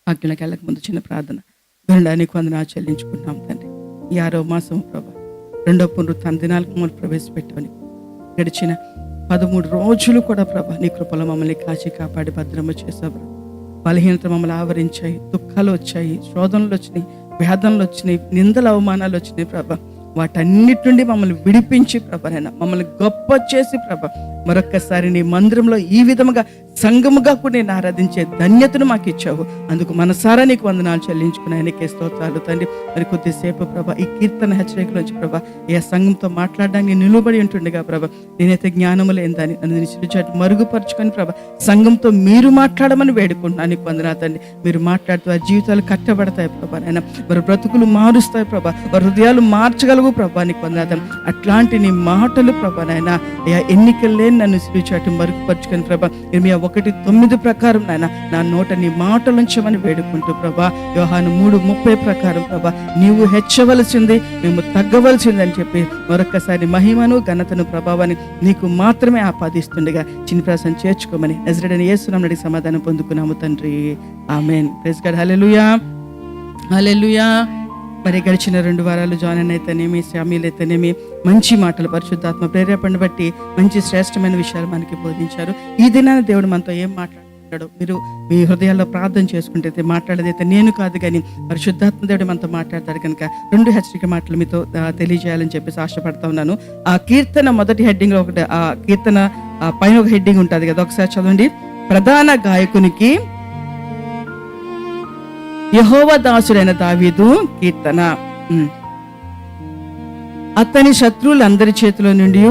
వాక్యంలోకి వెళ్ళక ముందు చిన్న ప్రార్థన. గరుడానికి వందనాలు చెల్లించుకుంటున్నాం తండ్రి. ఈ 6వ మాసం ప్రభా, 2వ పునరుత్థాన దినాలకు మమ్మల్ని ప్రవేశపెట్టామని గడిచిన 13 రోజులు కూడా ప్రభా నీ కృపలో మమ్మల్ని కాచి కాపాడి భద్రమ చేసావు. బలహీనత మమ్మల్ని ఆవరించాయి, దుఃఖాలు వచ్చాయి, శోధనలు వచ్చినాయి, వేదనలు వచ్చినాయి, నిందలు అవమానాలు వచ్చినాయి ప్రభా. వాటన్నిటి నుండి మమ్మల్ని విడిపించి ప్రభానైనా మమ్మల్ని గొప్ప చేసి ప్రభా మరొక్కసారి నీ మందిరంలో ఈ విధముగా సంఘముగా కూడా నేను ఆరాధించే ధన్యతను మాకు ఇచ్చావు. అందుకు మనసారా నీకు వందనాలు చెల్లించుకున్నాయనికే స్తోత్రాలు తండ్రి. మరి కొద్దిసేపు ప్రభా ఈ కీర్తన హెచ్చరికల నుంచి ప్రభా ఏ సంఘంతో మాట్లాడడానికి నేను నిలువబడి ఉంటుండగా ప్రభా నేనైతే జ్ఞానము లేదని నన్ను నిశ్చయించాటు మరుగుపరుచుకొని ప్రభా సంఘంతో మీరు మాట్లాడమని వేడుకుంటున్నాను. నీకు వందనాలు తండ్రి. మీరు మాట్లాడుతూ ఆ జీవితాలు కట్టబడతాయి ప్రభా నాయన, మరి బ్రతుకులు మారుస్తాయి ప్రభా, వారి హృదయాలు మార్చగలవు ప్రభా. నీకు వందనాలు. అట్లాంటి నీ మాటలు ప్రభా నాయన ఎన్నికలే నన్ను సిరిచాటు మరుగుపరుచుకొని ప్రభా ఇర్మియా 1:9 ప్రకారం నాయన నా నోట నీ మాటలుంచమని వేడుకుంటూ ప్రభా యోహాను 3:30 ప్రకారం ప్రభా నీవు హెచ్చవలసింది మేము తగ్గవలసింది అని చెప్పి మరొక్కసారి మహిమను ఘనతను ప్రభావాన్ని నీకు మాత్రమే ఆపాదిస్తుండగా చిన్న ప్రాసం చేర్చుకోమని నజరేయుడైన యేసు నామమున సమాధానం పొందుకున్నాము తండ్రి. Amen. Praise God. Hallelujah, hallelujah. మరి గడిచిన 2 వారాలు జాన్ అయితేనేమి, శామ్యూల్ అయితేనేమి మంచి మాటలు పరిశుద్ధాత్మ ప్రేరేపణ బట్టి మంచి శ్రేష్టమైన విషయాలు మనకి బోధించారు. ఈ దినాన దేవుడు మనతో ఏం మాట్లాడుతున్నాడు మీరు మీ హృదయాల్లో ప్రార్థన చేసుకుంటే మాట్లాడేదైతే నేను కాదు కానీ పరిశుద్ధాత్మ దేవుడు మనతో మాట్లాడతాడు కనుక 2 హెచ్చరిక మాటలు మీతో తెలియజేయాలని చెప్పేసి ఆశపడతా ఉన్నాను. ఆ కీర్తన మొదటి హెడ్డింగ్ లో ఒకటి, ఆ కీర్తన పైన ఒక హెడ్డింగ్ ఉంటుంది కదా, ఒకసారి చదవండి. ప్రధాన గాయకునికి యెహోవా దాసుడైన దావీదు కీర్తన. అతని శత్రువులందరి చేతిలో నుండి,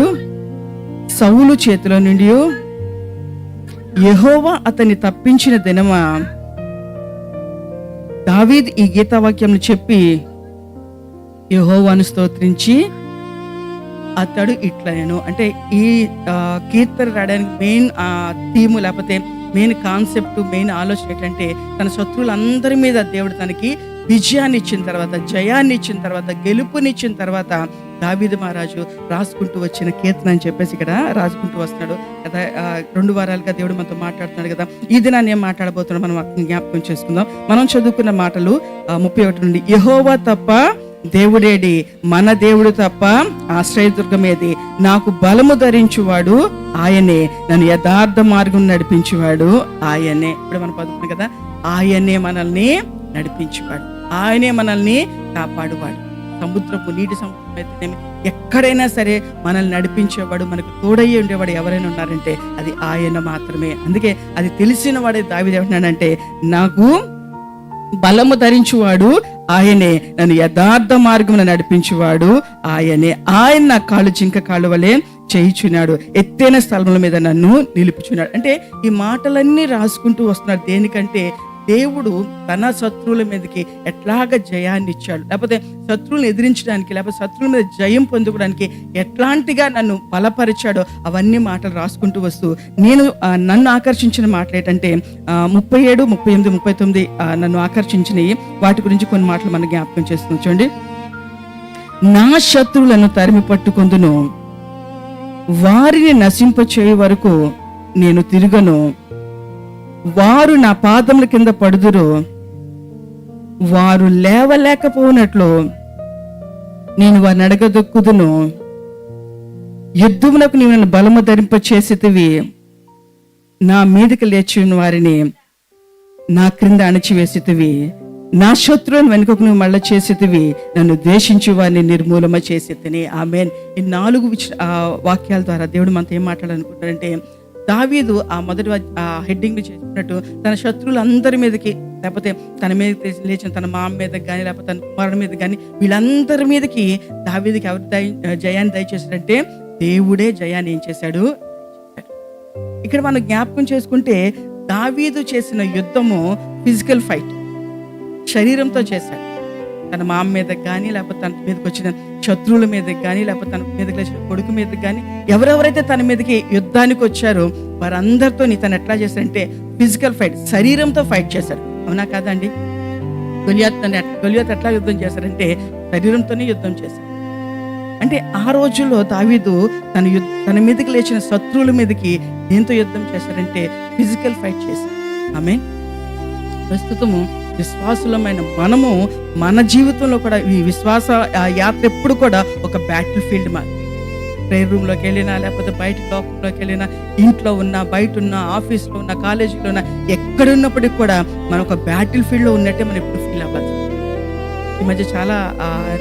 సౌలు చేతిలో నుండి యెహోవా అతన్ని తప్పించిన దినమా. దావీదు ఈ గీతావాక్యం చెప్పి యెహోవాను స్తోత్రించి అతడు ఇట్లనెను. అంటే ఈ కీర్తన రాయడానికి మెయిన్ థీము లేకపోతే మెయిన్ కాన్సెప్ట్, మెయిన్ ఆలోచన ఏంటంటే తన శత్రువులందరి మీద దేవుడు తనకి విజయాన్ని ఇచ్చిన తర్వాత, జయాన్ని ఇచ్చిన తర్వాత, గెలుపునిచ్చిన తర్వాత దావీదు మహారాజు రాసుకుంటూ వచ్చిన కీర్తన అని చెప్పేసి ఇక్కడ రాసుకుంటూ వస్తున్నాడు కదా. 2 వారాలుగా దేవుడు మనతో మాట్లాడుతున్నాడు కదా. ఈ దినాన్ని ఏం మాట్లాడబోతున్నాడు మనం జ్ఞాపకం చేసుకుందాం. మనం చదువుకున్న మాటలు 31 నుండి. యెహోవా తప్ప దేవుడేడి, మన దేవుడు తప్ప ఆశ్రయదుర్గమేది, నాకు బలము ధరించువాడు ఆయనే, నన్ను యథార్థ మార్గం నడిపించేవాడు ఆయనే. ఇప్పుడు మనం పదుకున్నాం కదా, ఆయనే మనల్ని నడిపించేవాడు, ఆయనే మనల్ని కాపాడువాడు. సముద్రపు నీటి సముద్రం అయితే ఎక్కడైనా సరే మనల్ని నడిపించేవాడు, మనకు తోడయ్యి ఉండేవాడు ఎవరైనా ఉన్నారంటే అది ఆయన మాత్రమే. అందుకే అది తెలిసిన వాడే దావీదు ఏమంటున్నాడంటే నాకు బలము ధరించువాడు ఆయనే, నన్ను యథార్థ మార్గమున నడిపించువాడు ఆయనే, ఆయన నా కాళ్ళు జింక కాళ్ళు వలె చేయుచున్నాడు, ఎత్తైన స్థలముల మీద నన్ను నిలుపుచున్నాడు. అంటే ఈ మాటలన్నీ రాసుకుంటూ వస్తున్నాడు. దేనికంటే దేవుడు తన శత్రువుల మీదకి ఎట్లాగ జయాన్ని ఇచ్చాడు, లేకపోతే శత్రువులను ఎదిరించడానికి, లేకపోతే శత్రువుల మీద జయం పొందుకోవడానికి ఎట్లాంటిగా నన్ను బలపరిచాడో అవన్నీ మాటలు రాసుకుంటూ వస్తూ నన్ను ఆకర్షించిన మాటలు ఏంటంటే 37, 38, 39 నన్ను ఆకర్షించినవి. వాటి గురించి కొన్ని మాటలు మనం జ్ఞాపకం చేస్తున్నాం. చూడండి. నా శత్రువులను తరిమి పట్టుకొందును, వారిని నశింప చేయ వరకు నేను తిరగను, వారు నా పాదముల కింద పడుదురు, వారు లేవలేకపోనట్లు నేను వారిని అడగదొక్కుదును. యుద్ధమునకు నీవు నన్ను బలము ధరింప చేసేతివి, నా మీదకి లేచి ఉన్న వారిని నా క్రింద అణచివేసేతివి, నా శత్రువుని వెనుకకు నువ్వు మళ్ళీ చేసేతివి, నన్ను ద్వేషించి వారిని నిర్మూలమ చేసేతిని. ఆమేన్. ఈ 4 వాక్యాల ద్వారా దేవుడు మనతో ఏం మాట్లాడాలనుకుంటాడంటే, దావీదు ఆ మొదటి హెడ్డింగ్ చెప్పినట్టు తన శత్రువులందరి మీదకి, లేకపోతే తన మీద లేచిన తన మామ మీదకి కానీ, లేకపోతే తన కుమారుడి మీద కానీ, వీళ్ళందరి మీదకి దావీదుకి ఎవరు జయాన్ని దయచేశాడంటే దేవుడే జయాన్ని ఏం చేశాడు. ఇక్కడ మనం జ్ఞాపకం చేసుకుంటే దావీదు చేసిన యుద్ధము ఫిజికల్ ఫైట్, శరీరంతో చేశాడు. తన మామ మీదకి కానీ, లేకపోతే తన మీదకి వచ్చిన శత్రువుల మీదకి కానీ, లేకపోతే తన మీదకి వచ్చిన కొడుకు మీదకి కానీ, ఎవరెవరైతే తన మీదకి యుద్ధానికి వచ్చారో వారందరితో తను ఎట్లా చేశాడంటే ఫిజికల్ ఫైట్, శరీరంతో ఫైట్ చేశాడు. అవునా కాదండి? గొలియాత్ ఎట్లా యుద్ధం చేశాడంటే శరీరంతోనే యుద్ధం చేశాడు. అంటే ఆ రోజుల్లో దావీదు తన మీదకి లేచిన శత్రువుల మీదకి దేంతో యుద్ధం చేశారంటే ఫిజికల్ ఫైట్ చేశారు. ఆమె ప్రస్తుతము విశ్వాసులమైన మనము మన జీవితంలో కూడా ఈ విశ్వాస యాత్ర ఎప్పుడు కూడా ఒక బ్యాటిల్ ఫీల్డ్ మా ప్రేయర్ రూమ్లోకి వెళ్ళినా, లేకపోతే బయట లోకంలోకి వెళ్ళినా, ఇంట్లో ఉన్నా, బయట ఉన్నా, ఆఫీస్లో ఉన్నా, కాలేజీలో ఉన్నా, ఎక్కడున్నప్పటికీ కూడా మనం ఒక బ్యాటిల్ ఫీల్డ్లో ఉన్నట్టే మనం ఎప్పుడు ఫీల్ అవ్వాలి. ఈ మధ్య చాలా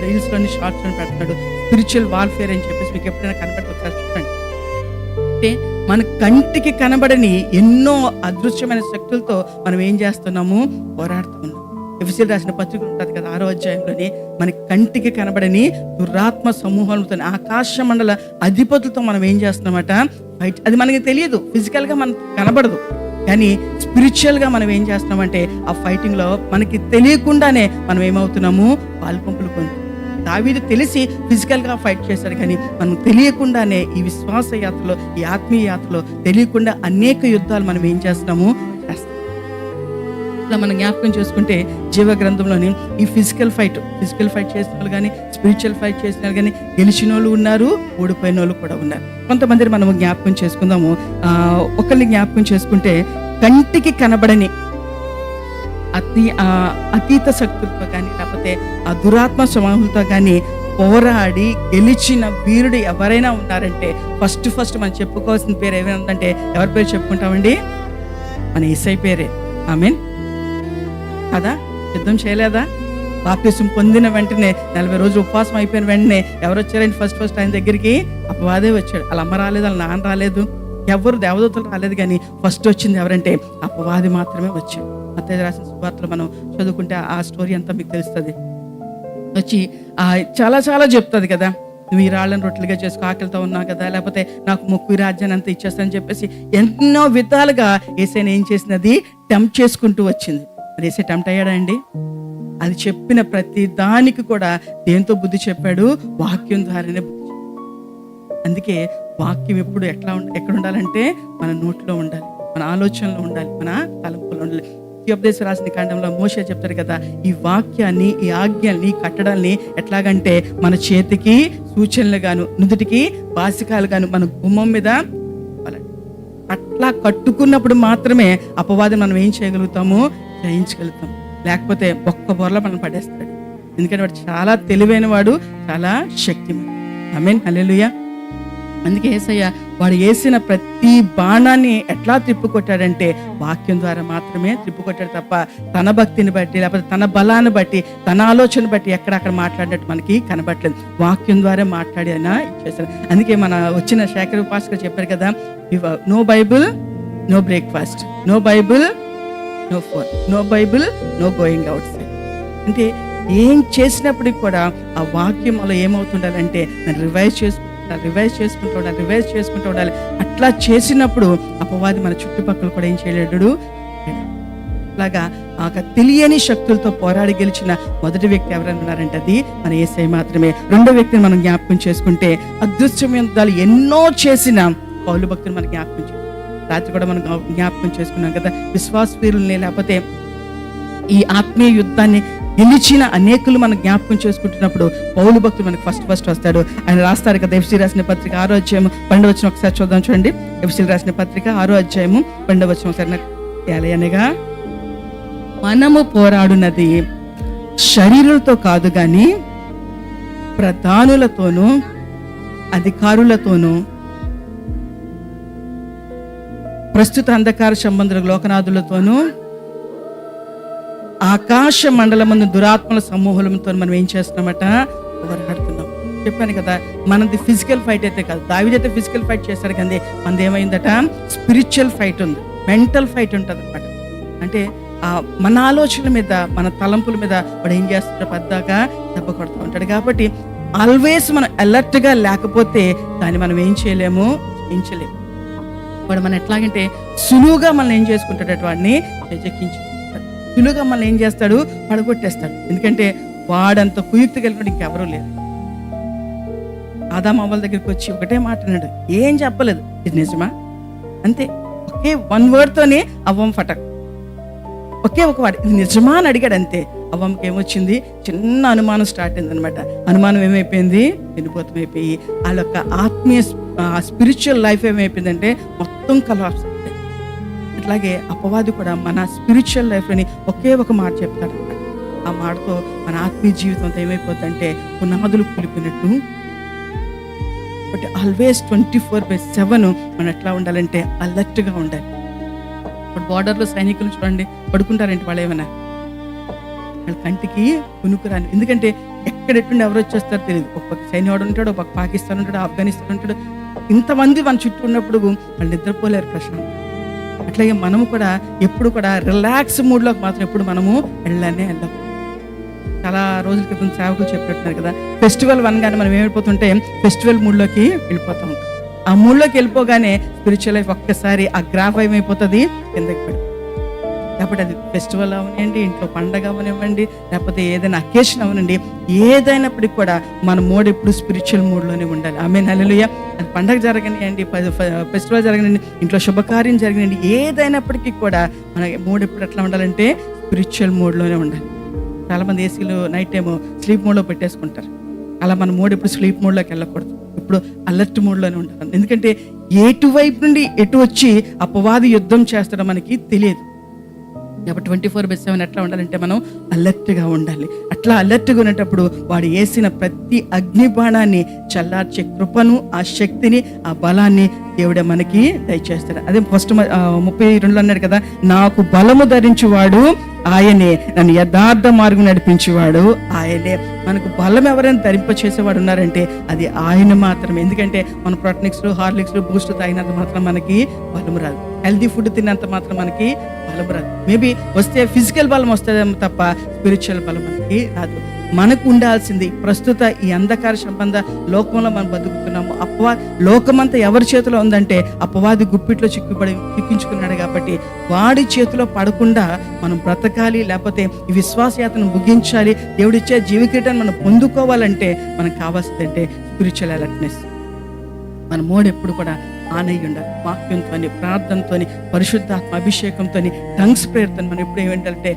రీల్స్లోని షార్ట్స్లో పెడుతున్నాడు స్పిరిచువల్ వార్ఫేర్ అని చెప్పేసి. మీకు ఎప్పుడైనా కనబడి ఒకసారి చూడండి. అంటే మన కంటికి కనబడని ఎన్నో అదృశ్యమైన శక్తులతో మనం ఏం చేస్తున్నాము, పోరాడుతున్నాం. ఎఫెసీయులకు రాసిన పత్రిక ఉంటుంది కదా, 6వ అధ్యాయంలోని మన కంటికి కనబడని దురాత్మ సమూహాలతో, ఆకాశ మండల అధిపతులతో మనం ఏం చేస్తున్నామట, ఫైట్. అది మనకి తెలియదు, ఫిజికల్గా మనకు కనబడదు, కానీ స్పిరిచువల్గా మనం ఏం చేస్తున్నామంటే ఆ ఫైటింగ్లో మనకి తెలియకుండానే మనం ఏమవుతున్నాము, పాలుపంపులు పొందుతాం. దావీదు తెలిసి ఫిజికల్గా ఫైట్ చేశాడు, కానీ మనం తెలియకుండానే ఈ విశ్వాస యాత్రలో, ఈ ఆత్మీయ యాత్రలో తెలియకుండా అనేక యుద్ధాలు మనం ఏం చేస్తున్నాము, చేస్తాం. ఇట్లా మనం జ్ఞాపకం చేసుకుంటే జీవ గ్రంథంలోని ఈ ఫిజికల్ ఫైట్ చేసిన వాళ్ళు కానీ, స్పిరిచువల్ ఫైట్ చేసిన వాళ్ళు కానీ, గెలిచిన వాళ్ళు ఉన్నారు, ఓడిపోయిన వాళ్ళు కూడా ఉన్నారు. కొంతమంది మనము జ్ఞాపకం చేసుకుందాము. ఒకరిని జ్ఞాపకం చేసుకుంటే కంటికి కనబడని అతీత శక్తులతో కానీ, లేకపోతే ఆ దురాత్మ సమూహాలతో కానీ పోరాడి గెలిచిన వీరుడు ఎవరైనా ఉన్నారంటే ఫస్ట్ మనం చెప్పుకోవాల్సిన పేరు ఏమైనా ఉందంటే ఎవరి పేరు చెప్పుకుంటామండి? మన యేసయ్య పేరే. ఆమేన్ కదా? యుద్ధం చేయలేదా? బాప్తిసం పొందిన వెంటనే 40 రోజులు ఉపవాసం అయిపోయిన వెంటనే ఎవరు వచ్చారంటే ఫస్ట్ ఆయన దగ్గరికి అపవాదే వచ్చాడు. వాళ్ళ అమ్మ రాలేదు, వాళ్ళ నాన్న రాలేదు, ఎవరు దేవదూతలు రాలేదు, కానీ ఫస్ట్ వచ్చింది ఎవరంటే అపవాది మాత్రమే వచ్చాడు. మత్తయి రాసిన సువార్తలో మనం చదువుకుంటే ఆ స్టోరీ అంతా మీకు తెలుస్తుంది. వచ్చి చాలా చాలా చెప్తుంది కదా, నువ్వు ఈ రాళ్ళని రొట్టెలుగా చేసుకో, ఆకలితో ఉన్నావు కదా, లేకపోతే నాకు మొక్కు ఈ రాజ్యాన్ని అంతా ఇచ్చేస్తానని చెప్పేసి ఎన్నో విధాలుగా యేసయ్యని ఏం చేసినది, టెంప్ట్ చేసుకుంటూ వచ్చింది. మరి యేసయ్య టెంప్ట్ అయ్యాడా అండి? అది చెప్పిన ప్రతి దానికి కూడా దేంతో బుద్ధి చెప్పాడు? వాక్యం ద్వారానే బుద్ధి. అందుకే వాక్యం ఎప్పుడు ఎక్కడ ఉండాలంటే మన నోట్లో ఉండాలి, మన ఆలోచనలో ఉండాలి, మన తలంపులో ఉండాలి. ఉపదేశ రాసిన కాండంలో మోషే చెప్తారు కదా, ఈ వాక్యాన్ని, ఈ ఆజ్ఞల్ని, కట్టడాల్ని ఎట్లాగంటే మన చేతికి సూచనలు గాను, నుదుటికి బాసికాలు గాను, మన గుమ్మం మీద అట్లా కట్టుకున్నప్పుడు మాత్రమే అపవాదం మనం ఏం చేయగలుగుతాము, జయించగలుగుతాం. లేకపోతే ఒక్క బొర్ల మనం పడేస్తాడు. ఎందుకంటే వాడు చాలా తెలివైన వాడు, చాలా శక్తిమంతుడు. ఆమేన్, హల్లెలూయా. అందుకే యేసయ్య వాడు వేసిన ప్రతి బాణాన్ని ఎట్లా తిప్పుకొట్టాడంటే వాక్యం ద్వారా మాత్రమే తిప్పుకొట్టాడు తప్ప తన భక్తిని బట్టి, లేకపోతే తన బలాన్ని బట్టి, తన ఆలోచన బట్టి ఎక్కడక్కడ మాట్లాడినట్టు మనకి కనబట్టలేదు. వాక్యం ద్వారా మాట్లాడి ఆయన ఇచ్చేసాడు. అందుకే మన వచ్చిన శేఖర్ పాస్కర్ చెప్పారు కదా, no bible no breakfast, no bible no phone, no bible no going outside. అంటే ఏం చేసినప్పటికి కూడా ఆ వాక్యం అలా ఏమవుతుండాలంటే నేను రివైజ్ చేసుకుంటూ ఉండాలి. అట్లా చేసినప్పుడు అపవాది మన చుట్టుపక్కల కూడా ఏం చేయలేడు. అలాగా తెలియని శక్తులతో పోరాడి గెలిచిన మొదటి వ్యక్తి ఎవరైనా ఉన్నారంటే అది మన యేసయ్య మాత్రమే. రెండో వ్యక్తిని మనం జ్ఞాపకం చేసుకుంటే అదృశ్యమైన ఎన్నో చేసిన పౌలు భక్తులు మనం జ్ఞాపకం చేసుకుంటాం. రాత్రి కూడా మనం జ్ఞాపకం చేసుకున్నాం కదా, విశ్వాస వీరుల్ని, లేకపోతే ఈ ఆత్మీయ యుద్ధాన్ని గెలిచిన అనేకులు మనం జ్ఞాపకం చేసుకుంటున్నప్పుడు పౌలు భక్తులు మనకు ఫస్ట్ వస్తాడు. ఆయన రాస్తారు కదా, ఎఫెసీయులకు రాసిన పత్రిక 6వ అధ్యాయము 12వ వచనం ఒకసారి చూద్దాం. చూడండి, ఎఫెసీయులకు రాసిన పత్రిక 6వ అధ్యాయము 12వ వచనం ఒకసారి. అనగా మనము పోరాడున్నది శరీరులతో కాదు గాని ప్రధానులతోనూ, అధికారులతోనూ, ప్రస్తుత అంధకార సంబంధుల లోకనాథులతోనూ, ఆకాశ మండలమందు దురాత్మల సమూహంతో మనం ఏం చేస్తున్నామట, పోరాడుతున్నాం. చెప్పాను కదా, మనది ఫిజికల్ ఫైట్ అయితే కాదు. దావీదు అయితే ఫిజికల్ ఫైట్ చేశాడు, కానీ మనది ఏమైందట, స్పిరిచువల్ ఫైట్ ఉంది, మెంటల్ ఫైట్ ఉంటుంది అనమాట. అంటే మన ఆలోచనల మీద, మన తలంపుల మీద వాడు ఏం చేస్తాడో పెద్దగా దెబ్బ కొడుతూ ఉంటాడు. కాబట్టి ఆల్వేస్ మనం అలర్ట్గా లేకపోతే దాన్ని మనం ఏం చేయలేము. వాడు మనం ఎట్లాగంటే సులువుగా మనం ఏం చేసుకుంటాడు, వాడిని చెక్కించుకుంటాడు. సులువుగా మనం ఏం చేస్తాడు, పడగొట్టేస్తాడు. ఎందుకంటే వాడంత కుయుక్తి కలిగినట్టు ఇంకెవరూ లేరు. ఆదాము అవ్వల దగ్గరికి వచ్చి ఒకటే మాట అన్నాడు, ఏం చెప్పలేదు, ఇది నిజమా అంతే. ఒకే వన్ వర్డ్తోనే అవ్వం ఫటక్, ఒకే ఒక వాడు ఇది నిజమా అని అడిగాడు అంతే. అవ్వంకి ఏమొచ్చింది, చిన్న అనుమానం స్టార్ట్ అయింది అనమాట. అనుమానం ఏమైపోయింది, వినిపోతం అయిపోయి వాళ్ళ యొక్క ఆత్మీయ స్పిరిచువల్ లైఫ్ ఏమైపోయిందంటే మొత్తం కలాప్స్. అట్లాగే అపవాది కూడా మన స్పిరిచువల్ లైఫ్ని ఒకే ఒక మాట చెప్తాడు. ఆ మాటతో మన ఆత్మీయ జీవితం అంతా ఏమైపోతుందంటే పునాదులు కూలిపోయినట్టు. బట్ ఆల్వేస్ 24/7 మనం ఎట్లా ఉండాలంటే అలర్ట్గా ఉండాలి. ఇప్పుడు బార్డర్లో సైనికులు చూడండి, పడుకుంటారంటే వాళ్ళు ఏమైనా వాళ్ళ కంటికి కునుకురాని. ఎందుకంటే ఎక్కడెట్టుండి ఎవరు వచ్చేస్తారో తెలియదు. ఒక పక్క సైన్యాడు ఉంటాడు, ఒక పక్క పాకిస్తాన్ ఉంటాడు, ఆఫ్ఘనిస్తాన్ ఉంటాడు. ఇంతమంది మన చుట్టూ ఉన్నప్పుడు వాళ్ళు నిద్రపోలేరు ప్రశాంతం. అట్లాగే మనము కూడా ఎప్పుడు కూడా రిలాక్స్ మూడ్లోకి మాత్రం ఎప్పుడు మనము వెళ్ళాం. చాలా రోజుల క్రితం సేవకులు చెప్పినట్టున్నారు కదా, ఫెస్టివల్ వన్గానే మనం ఏమైపోతుంటే ఫెస్టివల్ మూడ్లోకి వెళ్ళిపోతూ ఉంటాం. ఆ మూడ్లోకి వెళ్ళిపోగానే స్పిరిచువల్ లైఫ్ ఒక్కసారి ఆ గ్రాఫ్ ఏమైపోతుంది, కిందకి పడి. లేకపోతే అది ఫెస్టివల్ అవనివ్వండి, ఇంట్లో పండగ అవనివ్వండి, లేకపోతే ఏదైనా అకేషన్ అవనండి, ఏదైనప్పటికీ కూడా మన మూడ్ ఎప్పుడు స్పిరిచువల్ మూడ్లోనే ఉండాలి. ఆమేన్, హల్లెలూయా. అది పండగ జరగనివ్వండి, ఫెస్టివల్ జరగనండి, ఇంట్లో శుభకార్యం జరగనండి, ఏదైనప్పటికీ కూడా మన మూడ్ ఎప్పుడు ఎట్లా ఉండాలంటే స్పిరిచువల్ మూడ్లోనే ఉండాలి. చాలామంది ఏసీలు నైట్ టైము స్లీప్ మోడ్లో పెట్టేసుకుంటారు. అలా మన మూడ్ ఇప్పుడు స్లీప్ మోడ్లోకి వెళ్ళకూడదు, ఇప్పుడు అలర్ట్ మోడ్లోనే ఉండాలి. ఎందుకంటే ఎటువైపు నుండి ఎటు వచ్చి అపవాది యుద్ధం చేస్తాడో మనకి తెలియదు. కాబట్టి 24/7 ఎట్లా ఉండాలంటే మనం అలర్ట్గా ఉండాలి. అట్లా అలర్ట్గా ఉన్నప్పుడు వాడు వేసిన ప్రతి అగ్ని బాణాన్ని చల్లార్చే కృపను, ఆ శక్తిని, ఆ బలాన్ని దేవుడే మనకి దయచేస్తాడు. అదే ఫస్ట్ 32లో అన్నాడు కదా, నాకు బలము ధరించువాడు ఆయనే, నన్ను యథార్థ మార్గం నడిపించేవాడు ఆయనే. మనకు బలం ఎవరైనా ధరింపచేసేవాడు ఉన్నారంటే అది ఆయన మాత్రమే. ఎందుకంటే మన ప్రోటీనిక్స్లు, హార్లిక్స్లు, బూస్ట్ తాగినంత మాత్రం మనకి బలం రాదు. హెల్తీ ఫుడ్ తిన్నంత మాత్రం మనకి బలం రాదు. మేబీ వస్తే ఫిజికల్ బలం వస్తుందేమో తప్ప స్పిరిచువల్ బలం మనకి రాదు. మనకు ఉండాల్సింది ప్రస్తుత ఈ అంధకార సంబంధ లోకంలో మనం బతుకుతున్నాము. లోకమంతా ఎవరి చేతిలో ఉందంటే అపవాది గుప్పిట్లో చిక్కించుకున్నాడు. కాబట్టి వాడి చేతిలో పడకుండా మనం బ్రతకాలి, లేకపోతే ఈ విశ్వాసయాత్రను ముగించాలి. దేవుడిచ్చే జీవికీటాన్ని మనం పొందుకోవాలంటే మనకు కావాల్సిందంటే స్పిరిచువల్ అలర్ట్నెస్. మన మోడ్ ఎప్పుడు కూడా ఆన్ అయ్యి ఉండాలి. వాక్యంతో, ప్రార్థనతో, పరిశుద్ధాత్మ అభిషేకంతో, టంగ్స్ ప్రేయర్తో మనం ఎప్పుడు ఏమంటే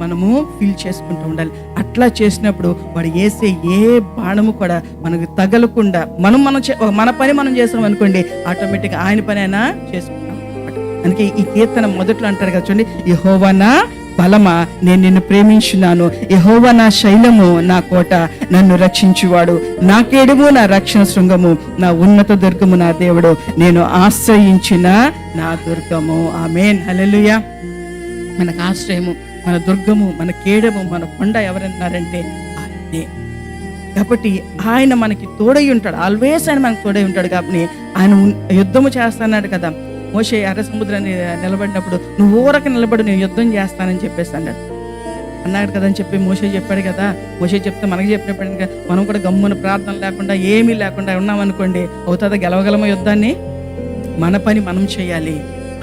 మనము ఫీల్ చేసుకుంటూ ఉండాలి. అట్లా చేసినప్పుడు వాడు వేసే ఏ బాణము కూడా మనకు తగలకుండా మన పని మనం చేసాం అనుకోండి, ఆటోమేటిక్గా ఆయన పని అయినా చేసుకుంటాం. అందుకే ఈ కీర్తన మొదట్లో అంటారు కదా చూడండి, యెహోవా నా బలమా, నేను నిన్ను ప్రేమించున్నాను. యెహోవా నా శైలము, నా కోట, నన్ను రక్షించువాడు, నా కేడుము, నా రక్షణ శృంగము, నా ఉన్నత దుర్గము, నా దేవుడు, నేను ఆశ్రయించిన నా దుర్గము. ఆమేన్, హల్లెలూయా. మనకు ఆశ్రయము, మన దుర్గము, మన కేడము, మన కొండ ఎవరన్నారంటే ఆయనే. కాబట్టి ఆయన మనకి తోడై ఉంటాడు. ఆల్వేస్ ఆయన మనకు తోడై ఉంటాడు. కాబట్టి ఆయన యుద్ధము చేస్తాన్నాడు కదా, మోషే ఎర్ర సముద్రాన్ని నిలబడినప్పుడు నువ్వు ఊరక నిలబడి నేను యుద్ధం చేస్తానని చెప్పేసి అన్నాడు కదా అని చెప్పి మోషే చెప్పాడు కదా. మోషే చెప్తే మనకి చెప్పినప్పుడు మనం కూడా గమ్మున ప్రార్థన లేకుండా ఏమీ లేకుండా ఉన్నామనుకోండి, అవుతుందా గెలవగలమో యుద్ధాన్ని? మన పని మనం చేయాలి.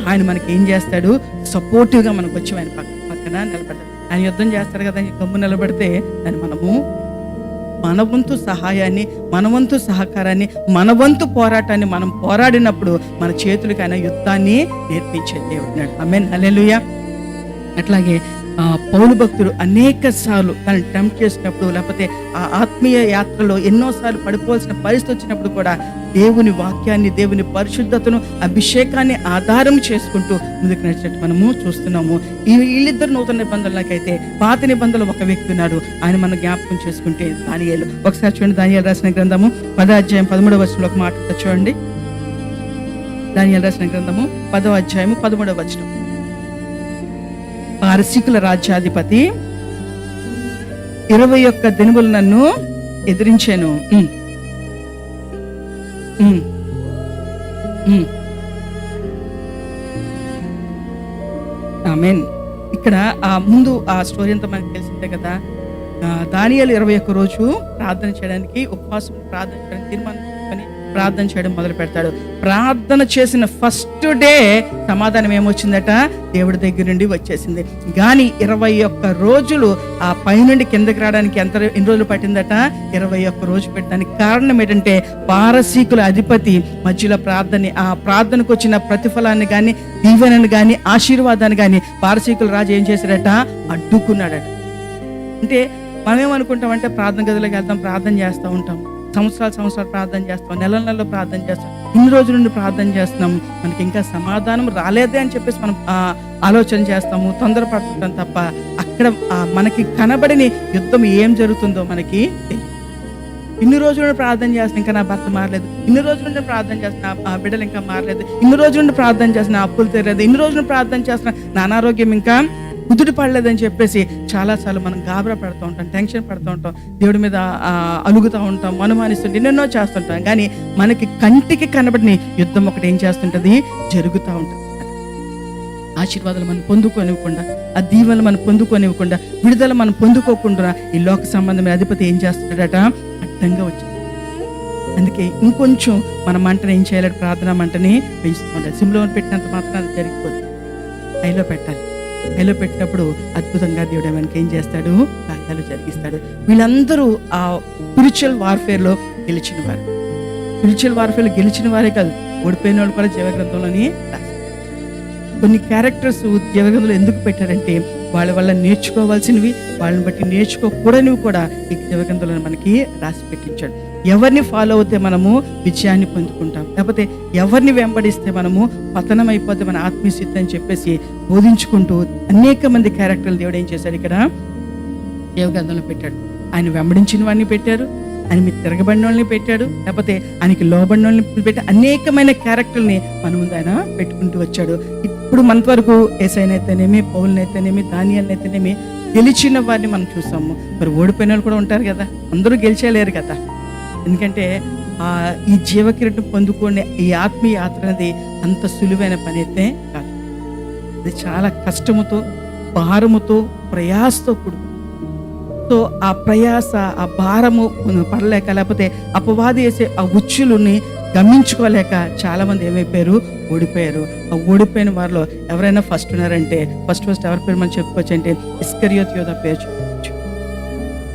ఆయన మనకి ఏం చేస్తాడు, సపోర్టివ్గా మనకు వచ్చి ఆయన పక్కన నిలబడతాడు. ఆయన యుద్ధం చేస్తాడు కదా, గమ్ము నిలబడితే దాన్ని మనము మన వంతు సహాయాన్ని, మన వంతు సహకారాన్ని, మన వంతు పోరాటాన్ని మనం పోరాడినప్పుడు మన చేతులకి ఆయన యుద్ధాన్ని నేర్పించే దేవుడు. ఆమేన్, హల్లెలూయా. అట్లాగే పౌలు భక్తుడు అనేక సార్లు తనని టెంప్ట్ చేసినప్పుడు, లేకపోతే ఆ ఆత్మీయ యాత్రలో ఎన్నోసార్లు పడిపోవాల్సిన పరిస్థితి వచ్చినప్పుడు కూడా దేవుని వాక్యాన్ని, దేవుని పరిశుద్ధతను, అభిషేకాన్ని ఆధారం చేసుకుంటూ ముందుకు నడిచినట్టు మనము చూస్తున్నాము. వీళ్ళిద్దరు నూతన నిబంధనలకైతే పాత నిబంధనలు ఒక వ్యక్తి ఉన్నాడు. ఆయన మనం జ్ఞాపకం చేసుకుంటే దానియేలు. ఒకసారి చూడండి, దానియేలు రాసిన గ్రంథము 10వ అధ్యాయం 13వ వచనంలో ఒక మాట చూడండి. దానియేలు రాసిన గ్రంథము 10వ అధ్యాయము 13వ వచనం. పారసీకుల రాజ్యాధిపతి 21 దినములు నన్ను ఎదిరించాను. ఆమేన్. ఇక్కడ ముందు ఆ స్టోరీ అంతా మనకు తెలిసిందే కదా. దానియేలు 21 రోజు ప్రార్థన చేయడానికి, ఉపవాసం ప్రార్థన చేయడానికి తీర్మానం చేసుకొని ప్రార్థన చేయడం మొదలు పెడతాడు. ప్రార్థన చేసిన ఫస్ట్ డే సమాధానం ఏమొచ్చిందట, దేవుడి దగ్గర నుండి వచ్చేసింది. కానీ 21 రోజులు ఆ పైనుండి కిందకి రావడానికి ఎన్ని రోజులు పట్టిందట, 21 రోజు పెట్టడానికి కారణం ఏంటంటే పారసీకుల అధిపతి మధ్యలో ఆ ప్రార్థనకు వచ్చిన ప్రతిఫలాన్ని కానీ, దీవెనను కానీ, ఆశీర్వాదాన్ని కానీ పారసీకుల రాజు ఏం చేశాడట, అడ్డుకున్నాడట. అంటే మనం ఏమనుకుంటామంటే ప్రార్థన గదిలోకి వెళ్తాం, ప్రార్థన చేస్తూ ఉంటాం, సంవత్సరాలు ప్రార్థన చేస్తాం, నెలల్లో ప్రార్థన చేస్తాం. ఇన్ని రోజుల నుండి ప్రార్థన చేస్తున్నాము, మనకి ఇంకా సమాధానం రాలేదే అని చెప్పేసి మనం ఆలోచన చేస్తాము, తొందరపడుతుంటాం తప్ప అక్కడ మనకి కనబడని యుద్ధం ఏం జరుగుతుందో మనకి తెలియదు. ఇన్ని రోజుల నుండి ప్రార్థన చేస్తున్నా ఇంకా నా భర్త మారలేదు, ఇన్ని రోజుల నుండి ప్రార్థన చేస్తున్నా ఆ బిడ్డలు ఇంకా మారలేదు, ఇన్ని రోజుల నుండి ప్రార్థన చేస్తున్నా అప్పులు తీరలేదు, ఇన్ని రోజులు ప్రార్థన చేస్తున్నా నా అనారోగ్యం ఇంకా కుదుటి పడలేదని చెప్పేసి చాలాసార్లు మనం గాబరా పడుతూ ఉంటాం, టెన్షన్ పడుతూ ఉంటాం, దేవుడి మీద అలుగుతూ ఉంటాం, అనుమానిస్తుంటే ఎన్నెన్నో చేస్తుంటాం. కానీ మనకి కంటికి కనబడిన యుద్ధం ఒకటి ఏం చేస్తుంటుంది, జరుగుతూ ఉంటుంది. ఆశీర్వాదాలు మనం పొందుకోనివ్వకుండా, ఆ దీవెనలు మనం పొందుకోనివ్వకుండా, విడుదల మనం పొందుకోకుండా ఈ లోక సంబంధమైన అధిపతి ఏం చేస్తున్నాడట, అడ్డంగా వచ్చింది. అందుకే ఇంకొంచెం మన మంటని ఏం చేయాలి, ప్రార్థన మంటని పెంచుతూ ఉండాలి. సిమ్లో పెట్టినంత మాత్రం అది జరిగిపోతుంది, హైలో పెట్టాలి. హైలో పెట్టినప్పుడు అద్భుతంగా దేవుడు మనకి ఏం చేస్తాడు, కార్యాలు జరిగిస్తాడు. వీళ్ళందరూ ఆ స్పిరిచువల్ వార్ఫేర్లో గెలిచిన వారు. స్పిరిచువల్ వార్ఫేర్లో గెలిచిన వారే కాదు, ఓడిపోయిన వాళ్ళు కూడా జీవగ్రంథంలోని రాశారు. కొన్ని క్యారెక్టర్స్ జీవగ్రంథంలో ఎందుకు పెట్టారంటే వాళ్ళ వల్ల నేర్చుకోవాల్సినవి, వాళ్ళని బట్టి నేర్చుకోకూడనివి కూడా ఈ జీవగ్రంథంలో మనకి రాసి పెట్టించాడు. ఎవరిని ఫాలో అవుతే మనము విజయాన్ని పొందుకుంటాం, లేకపోతే ఎవరిని వెంబడిస్తే మనము పతనం అయిపోతే మన ఆత్మీయ స్థితి అని చెప్పేసి బోధించుకుంటూ అనేక మంది క్యారెక్టర్లు దేవుడు ఏం చేశాడు, ఇక్కడ జీవగ్రంథంలో పెట్టాడు. ఆయన వెంబడించిన వాడిని పెట్టారు, ఆయన మీద తిరగబడిన వాళ్ళని పెట్టాడు, లేకపోతే ఆయనకి లోబడిన వాళ్ళని పెట్టి అనేకమైన క్యారెక్టర్ని మన ముందు ఆయన పెట్టుకుంటూ వచ్చాడు. ఇప్పుడు మన వరకు యేసయ్యనైతేనేమి, పౌలునైతేనేమి, దానియేలునైతేనేమి గెలిచిన వారిని మనం చూసాము. మరి ఓడిపోయిన వాళ్ళు కూడా ఉంటారు కదా, అందరూ గెలిచేయలేరు కదా. ఎందుకంటే ఈ జీవకిరీటం పొందుకునే ఈ ఆత్మీయ యాత్ర అనేది అంత సులువైన పని అయితే కాదు. అది చాలా కష్టముతో, భారముతో, ప్రయాసతో కూడుకు. సో ఆ ప్రయాస, ఆ భారము పడలేక, లేకపోతే అపవాది వేసే ఆ ఉచ్చులని గమనించుకోలేక చాలా మంది ఏమైపోయారు, ఓడిపోయారు. ఆ ఓడిపోయిన వారిలో ఎవరైనా ఫస్ట్ ఉన్నారంటే ఫస్ట్ ఎవరి పేరు మనం చెప్పుకోవచ్చు అంటే ఇస్కరియోతు యోధా పేరు చెప్పుకోవచ్చు.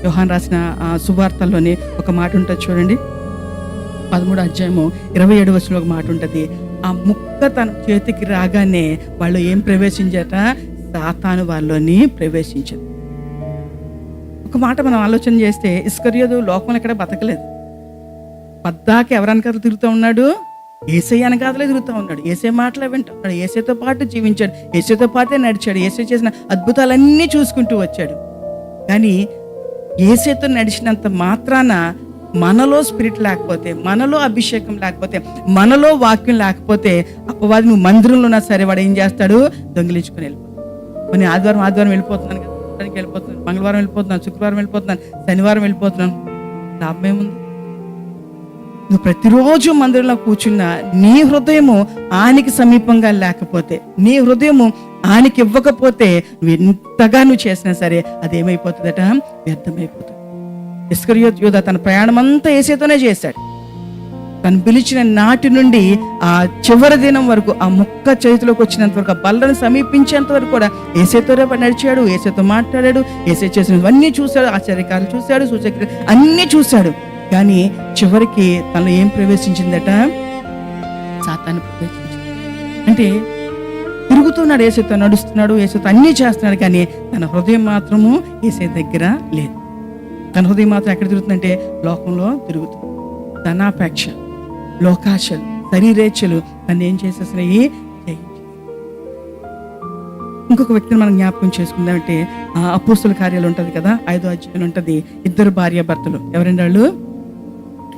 యోహాను రాసిన సువార్తల్లోని ఒక మాట ఉంటుంది చూడండి, 13వ అధ్యాయము 27వ వచనంలో ఒక మాట ఉంటుంది. ఆ ముక్క తన చేతికి రాగానే వాళ్ళు ఏం ప్రవేశించాట, సాతాను వాళ్ళని ప్రవేశించదు. ఒక మాట మనం ఆలోచన చేస్తే ఇస్కరియోతు లోకంలో ఎక్కడ బతకలేదు. పద్దాకి ఎవరనకాతలు తిరుగుతూ ఉన్నాడు, యేసయ్య అనకాతలే తిరుగుతూ ఉన్నాడు, యేసయ్య మాటలే వింటున్నాడు, యేసయ్యతో పాటు జీవించాడు, యేసయ్యతో పాటే నడిచాడు, యేసయ్య చేసిన అద్భుతాలన్నీ చూసుకుంటూ వచ్చాడు. కానీ యేసయ్యతో నడిచినంత మాత్రాన మనలో స్పిరిట్ లేకపోతే, మనలో అభిషేకం లేకపోతే, మనలో వాక్యం లేకపోతే అపవాది నువ్వు మందిరంలో ఉన్నా సరే వాడు ఏం చేస్తాడు, దొంగిలించుకొని వెళ్ళిపోతాడు. కొన్ని ఆదివారం వెళ్ళిపోతున్నాను కదా, వెళ్ళిపోతున్నాను, మంగళవారం వెళ్ళిపోతున్నాను, శుక్రవారం వెళ్ళిపోతున్నాను, శనివారం వెళ్ళిపోతున్నాను, లాభం ఏముంది? నువ్వు ప్రతిరోజు మందిరంలో కూర్చున్నా నీ హృదయము ఆయనకి సమీపంగా లేకపోతే, నీ హృదయము ఆయనకి ఇవ్వకపోతే, నువ్వు ఎంతగా నువ్వు చేసినా సరే అదేమైపోతుందట, వ్యర్థమైపోతుంది. ఇస్కరియోతు యోధా తన ప్రయాణం అంతా యేసయ్యతోనే చేశాడు. తను పిలిచిన నాటి నుండి ఆ చివరి దినం వరకు, ఆ ముక్క చేతిలోకి వచ్చినంత వరకు, ఆ బల్లను సమీపించేంత వరకు కూడా యేసయ్యతోనే నడిచాడు, యేసయ్యతో మాట్లాడాడు, యేసయ్య చేసినవన్నీ చూశాడు, ఆశ్చర్యకార్యాలు చూశాడు, సూచక్రియలు అన్నీ చూశాడు. కానీ చివరికి తనలో ఏం ప్రవేశించిందట, సాతాను ప్రవేశించింది. అంటే తిరుగుతున్నాడు, యేసయ్యతో నడుస్తున్నాడు, యేసయ్యతో అన్నీ చేస్తున్నాడు, కానీ తన హృదయం మాత్రము యేసయ్య దగ్గర లేదు. తన హృదయం మాత్రం ఎక్కడ తిరుగుతుందంటే లోకంలో తిరుగుతుంది. ధనాపేక్ష, లోకాశలు, శరీరేచ్ఛలు నన్ను ఏం చేసేసినాయి, ఇంకొక వ్యక్తిని మనం జ్ఞాపకం చేసుకుందామంటే అపోస్తుల కార్యాలు ఉంటుంది కదా, 5వ అధ్యాయం ఉంటుంది. 2 భార్యాభర్తలు, ఎవరండి వాళ్ళు,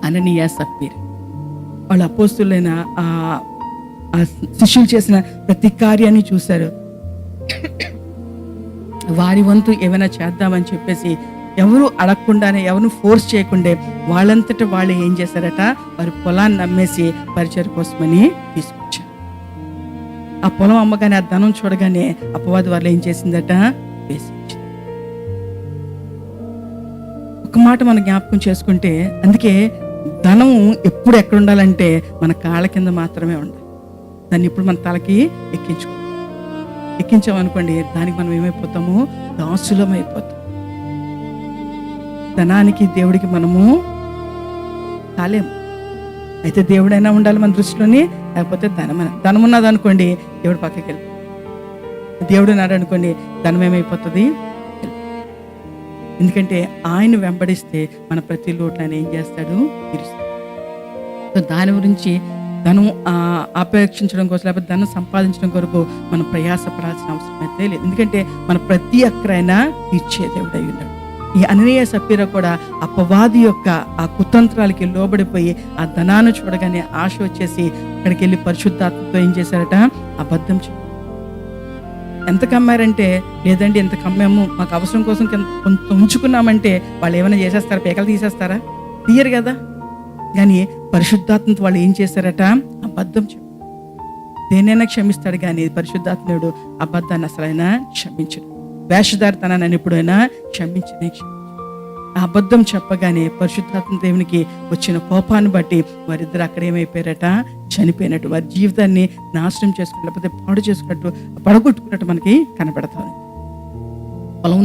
అననీయ సప్పీరా. వాళ్ళు అపోస్తులైన శిష్యులు చేసిన ప్రతి కార్యాన్ని చూశారు. వారి వంతు ఏమైనా చేద్దామని చెప్పేసి ఎవరు అడగకుండానే, ఎవరు ఫోర్స్ చేయకుండే వాళ్ళంతటా వాళ్ళు ఏం చేశారట, వారి పొలాన్ని అమ్మేసి పరిచయం కోసమని తీసుకొచ్చారు. ఆ పొలం అమ్మగానే, ఆ ధనం చూడగానే అపవాది వాళ్ళు ఏం చేసిందట, వేసించింది. ఒక మాట మనం జ్ఞాపకం చేసుకుంటే, అందుకే ధనం ఎప్పుడు ఎక్కడ ఉండాలంటే మన కాళ్ళ కింద మాత్రమే ఉండాలి. దాన్ని ఇప్పుడు మన తలకి ఎక్కించామనుకోండి, దానికి మనం ఏమైపోతాము, దాసులం అయిపోతాం. ధనానికి దేవుడికి మనము కాలేము. అయితే దేవుడైనా ఉండాలి మన దృష్టిలోని, లేకపోతే ధనం ఉన్నది అనుకోండి దేవుడు పక్కకి వెళ్ళిపోతుంది. దేవుడు ఉన్నాడు అనుకోండి ధనం ఏమైపోతుంది, ఎందుకంటే ఆయన వెంబడిస్తే మన ప్రతి లోటు ఆయన ఏం చేస్తాడు, తీరుస్తాడు. సో దాని గురించి ధనం ఆపేక్షించడం కోసం, లేకపోతే ధనం సంపాదించడం కొరకు మనం ప్రయాసపడాల్సిన అవసరం అయితే లేదు. ఎందుకంటే మన ప్రతి అక్కరైనా తీర్చే దేవుడై ఉన్నాడు. ఈ అననీయ సప్పీరా కూడా అపవాది యొక్క ఆ కుతంత్రాలకి లోబడిపోయి ఆ ధనాన్ని చూడగానే ఆశ వచ్చేసి అక్కడికి వెళ్ళి పరిశుద్ధాత్మతో ఏం చేశారట? అబద్ధం చెప్పారు. ఎంత కమ్మారంటే, లేదండి ఎంత కమ్మాము, మాకు అవసరం కోసం కొంత ఉంచుకున్నామంటే వాళ్ళు ఏమైనా చేసేస్తారా? పేకలు తీసేస్తారా? తీయరు కదా. కానీ పరిశుద్ధాత్మతో వాళ్ళు ఏం చేశారట? అబద్ధం చెప్పారు. దేనైనా క్షమిస్తాడు కానీ పరిశుద్ధాత్ముడు అబద్ధాన్ని అసలైనా క్షమించడు. వేషధారితనాన్ని ఎప్పుడైనా క్షమించనే ఆ అబద్ధం చెప్పగానే పరిశుద్ధాత్మ దేవునికి వచ్చిన కోపాన్ని బట్టి వారిద్దరు అక్కడ ఏమైపోయారట? చనిపోయినట్టు, వారి జీవితాన్ని నాశనం చేసుకున్నట్టు, లేకపోతే పాడు చేసుకున్నట్టు, పడగొట్టుకున్నట్టు మనకి కనపడతాం. పొలం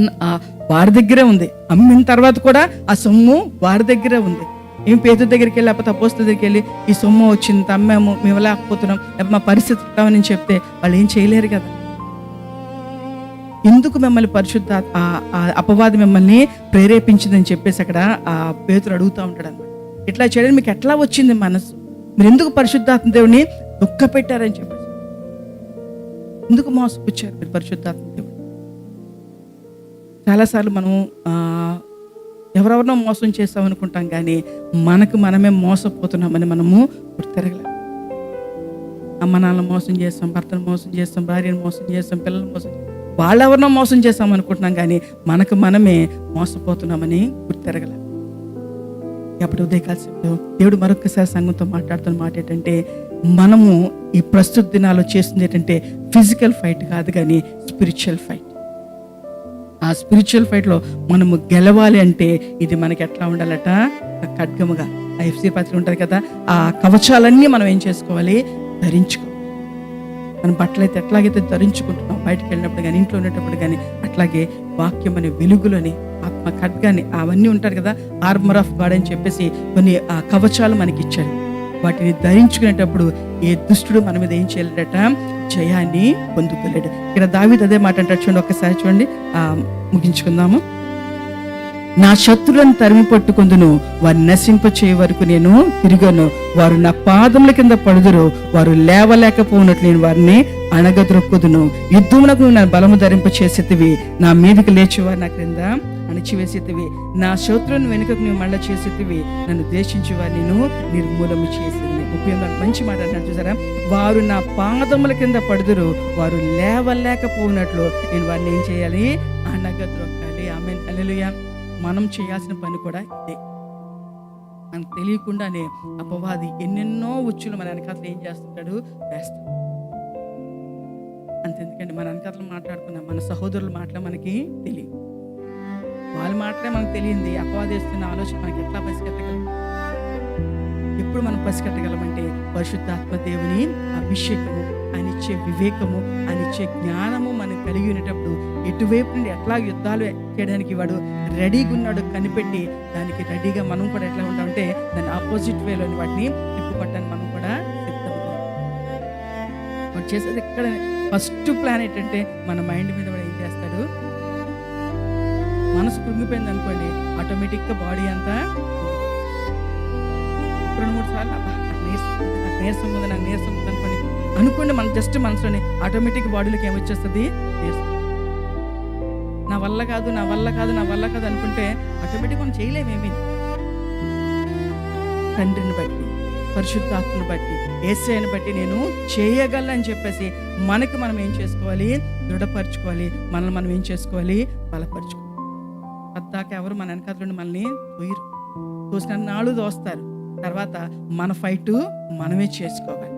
వారి దగ్గరే ఉంది. అమ్మిన తర్వాత కూడా ఆ సొమ్ము వారి దగ్గరే ఉంది. ఏం పేదల దగ్గరికి వెళ్ళి, లేకపోతే అపోస్తలుల దగ్గరికి వెళ్ళి ఈ సొమ్ము వచ్చింది అమ్మాము, మేము లేకపోతున్నాం, లేకపోతే మా పరిస్థితి ఉంటామని చెప్తే వాళ్ళు ఏం చేయలేరు కదా. ఎందుకు మిమ్మల్ని అపవాది మిమ్మల్ని ప్రేరేపించిందని చెప్పేసి అక్కడ ఆ పేతురు అడుగుతూ ఉంటాడు అన్నమాట. ఇట్లా చేయడానికి మీకు ఎట్లా వచ్చింది మనసు? మీరు ఎందుకు పరిశుద్ధాత్మ దేవుని దుఃఖ పెట్టారని చెప్పేసి, ఎందుకు మోసపుచ్చారు మీరు పరిశుద్ధాత్మ దేవుని? చాలాసార్లు మనం ఎవరెవరినో మోసం చేస్తాం అనుకుంటాం, కానీ మనకు మనమే మోసపోతున్నామని మనము గుర్తిరగలేం. అమ్మ నాన్నలు మోసం చేస్తాం, భర్తను మోసం చేస్తాం, భార్యను మోసం చేస్తాం, పిల్లలు మోసం చేస్తాం, వాళ్ళెవరినో మోసం చేస్తాం అనుకుంటున్నాం, కానీ మనకు మనమే మోసపోతున్నామని గుర్తిరగలేం. అప్పుడు ఉదయకాలంలో దేవుడు మరొకసారి సంఘంతో మాట్లాడుతున్న మాట ఏంటంటే, మనము ఈ ప్రస్తుత దినాల్లో చేస్తుంది ఏంటంటే ఫిజికల్ ఫైట్ కాదు, కానీ స్పిరిచువల్ ఫైట్. ఆ స్పిరిచువల్ ఫైట్లో మనము గెలవాలి అంటే ఇది మనకి ఎట్లా ఉండాలట? ఖడ్గముగా. ఆ ఎఫ్సీ పత్రిక ఉంటుంది కదా, ఆ కవచాలన్నీ మనం ఏం చేసుకోవాలి? ధరించుకోవాలి. మనం బట్టలు అయితే ఎట్లాగైతే ధరించుకుంటున్నాం బయటకు వెళ్ళినప్పుడు కానీ, ఇంట్లో ఉండేటప్పుడు కానీ, అట్లాగే వాక్యం అనే వెలుగులని, ఆత్మ ఖడ్గాన్ని, అవన్నీ ఉంటారు కదా, ఆర్మర్ ఆఫ్ గాడ్ అని చెప్పేసి కొన్ని ఆ కవచాలు మనకి ఇచ్చారు. వాటిని ధరించుకునేటప్పుడు ఏ దుష్టుడు మన మీద ఏం చేయలేడట? జయాన్ని పొందుకోలేడు. ఇక్కడ దావీదు అదే మాట అంటాడు. చూడండి, ఒక్కసారి చూడండి, ముగించుకుందాము. నా శత్రులను తరిమి పట్టుకొందును, వారిని నశింప చేయ వరకు నేను తిరిగాను. వారు నా పాదముల కింద పడుదురు, వారు లేవలేకపోయినట్లు నేను వారిని అణగద్రొక్కుదును. యుద్ధమునకు నా బలము ధరింప చేసేతివి, నా మీదకి లేచి వారు నా క్రింద అణిచివేసేతివి. నా శత్రువుని వెనుకకు నువ్వు మళ్ళా చేసేతివి, నన్ను ద్వేషించి వారు నేను నిర్మూలము చేసేది. ఉపయోగం మంచి మాట అంటారు చూసారా? వారు నా పాదముల కింద పడుదురు, వారు లేవలేకపోయినట్లు నేను వారిని ఏం చేయాలి? అణగద్రొక్కాలి. ఆమేన్, హల్లెలూయా. మనం చేయాల్సిన పని కూడా ఇదే. మనకు తెలియకుండానే అపవాది ఎన్నెన్నో ఉచ్చులు మన వెనకాతలు ఏం చేస్తుంటాడు? వేస్తాడు. అంతెందుకండి, మన వెనకాతలు మాట్లాడుకున్నాం, మన సహోదరుల మాటలు మనకి తెలియదు, వాళ్ళ మాటలే మనకు తెలియంది. అపవాది వేస్తున్న ఆలోచన మనకి ఎట్లా పసిగట్టగలం? ఎప్పుడు మనం పసిగట్టగలమంటే పరిశుద్ధాత్మ దేవుని అభిషేకము, ఆయన ఇచ్చే వివేకము, ఆయన ఇచ్చే జ్ఞానము మనం కలిగి ఉండేటప్పుడు ఎటువైపు నుండి ఎట్లా యుద్ధాలు చేయడానికి వాడు రెడీగా ఉన్నాడు కనిపెట్టి, దానికి రెడీగా మనం కూడా ఎట్లా ఉంటామంటే దాని ఆపోజిట్ వేలోని వాటిని తిప్పుపట్టడానికి మనం కూడా సిద్ధంగా వాడు చేసేది. ఎక్కడ ఫస్ట్ ప్లాన్ ఏంటంటే మన మైండ్ మీద వాడు ఏం చేస్తాడు? మనసు కృంగిపోయింది అనుకోండి, ఆటోమేటిక్గా బాడీ అంతా 2-3 సార్లు నాకు నీరసం ఉంది అనుకోండి, మన జస్ట్ మనసులోనే ఆటోమేటిక్ బాడీలోకి ఏమొచ్చేస్తుంది? నీరసం. నా వల్ల కాదు అనుకుంటే ఆటోమేటిక్ మనం చేయలేమేమి. తండ్రిని బట్టి, పరిశుద్ధాత్మను బట్టి, యేసయ్యను బట్టి నేను చేయగలని చెప్పేసి మనకి మనం ఏం చేసుకోవాలి? దృఢపరచుకోవాలి. మనల్ని మనం ఏం చేసుకోవాలి? బలపరచుకోవాలి. పద్దాక ఎవరు మన వెనకాల మనల్ని తోసిన నాళ్ళు దోస్తారు. తర్వాత మన ఫైట్ మనమే చేసుకోవాలి.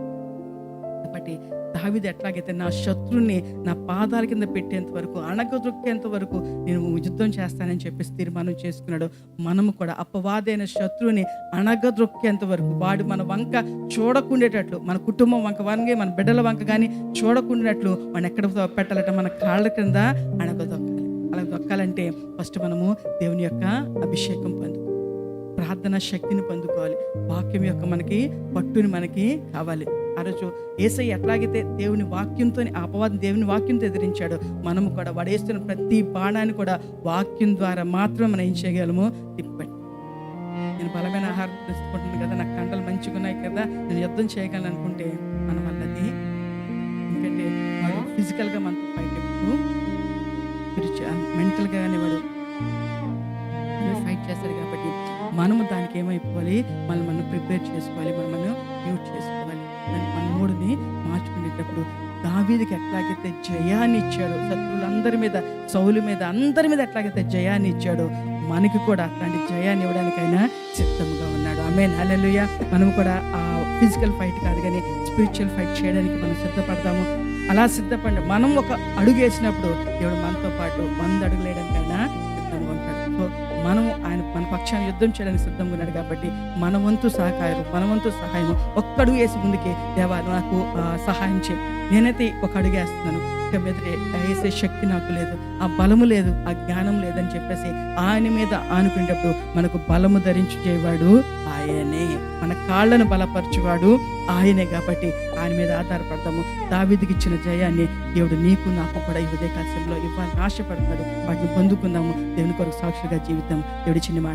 కాబట్టి దావీదు ఎట్లాగైతే నా శత్రువుని నా పాదాల కింద పెట్టేంత వరకు, అణగదొక్కేంత వరకు నేను యుద్ధం చేస్తానని చెప్పేసి తీర్మానం చేసుకున్నాడు. మనము కూడా అపవాదైన శత్రువుని అణగదొక్కేంత వరకు, వాడు మన వంక చూడకుండేటట్లు, మన కుటుంబం వంక కానీ, మన బిడ్డల వంక కానీ చూడకుండాట్లు మనం ఎక్కడ పెట్టాలంటే మన కాళ్ళ కింద అణగదొక్కాలి. అలా దొక్కాలంటే ఫస్ట్ మనము దేవుని యొక్క అభిషేకం పొందుకోవాలి, ప్రార్థనా శక్తిని పొందుకోవాలి, వాక్యం యొక్క మనకి పట్టుని మనకి కావాలి. ఆ రోజు యేసయ్య ఎట్లాగైతే దేవుని వాక్యంతో అపవాదం దేవుని వాక్యంతో ఎదిరించాడో, మనము కూడా వాడేస్తున్న ప్రతి బాణాన్ని కూడా వాక్యం ద్వారా మాత్రమే మనం ఏం చేయగలము? తిప్పండి. నేను బలమైన ఆహారం తీసుకుంటున్నాను కదా, నాకు కండలు మంచి మంచిగా ఉన్నాయి కదా, నేను యుద్ధం చేయగలను అనుకుంటే మన వల్ల అది, ఎందుకంటే వాడు ఫిజికల్గా మనతో ఫైట్ ఎప్పుడు మెంటల్గా కానీ వాడు ఫైట్ చేస్తాడు. కాబట్టి మనము దానికి ఏమైపోవాలి, మనం ప్రిపేర్ చేసుకోవాలి, మనం యూజ్ చేసుకోవాలి. దానికి మన మూడుని మార్చుకునేటప్పుడు దావీదుకి ఎట్లాగైతే జయాన్ని ఇచ్చాడో, శత్రువులందరి మీద, సౌలు మీద, అందరి మీద ఎట్లాగైతే జయాన్ని ఇచ్చాడో, మనకి కూడా అట్లాంటి జయాన్ని ఇవ్వడానికైనా సిద్ధంగా ఉన్నాడు. ఆమేన్, హల్లెలూయా. మనం కూడా ఆ ఫిజికల్ ఫైట్ కాదు కానీ స్పిరిచువల్ ఫైట్ చేయడానికి మనం సిద్ధపడతాము. అలా సిద్ధపడి మనం ఒక అడుగు వేసినప్పుడు దేవుడు మనతో పాటు 100 అడుగులు వేయడానికైనా సిద్ధంగా ఉంటాడు. సో మనము మన పక్షాన్ని యుద్ధం చేయడానికి సిద్ధంగా ఉన్నాడు. కాబట్టి మన వంతు సహకారం, మన వంతు సహాయం, ఒక్క అడుగు వేసి ముందుకి, దేవా నాకు సహాయం చేయి, నేనైతే ఒక అడుగు వేస్తున్నాను, ఇక మీద వేసే శక్తి నాకు లేదు, ఆ బలము లేదు, ఆ జ్ఞానం లేదని చెప్పేసి ఆయన మీద ఆనుకునేటప్పుడు మనకు బలము ధరించేవాడు ఆయనే, మన కాళ్ళను బలపరచువాడు ఆయనే. కాబట్టి ఆయన మీద ఆధారపడతాము. దావీదుకి ఇచ్చిన జయాన్ని దేవుడు నీకు నాకు కూడా ఈ ఉదయకాలంలో ఇవ్వాలని ఆశపడతాడు. వాటిని పొందుకుందాము. దేవుని కొరకు సాక్షిగా జీవితం. దేవుడి చిన్న మాట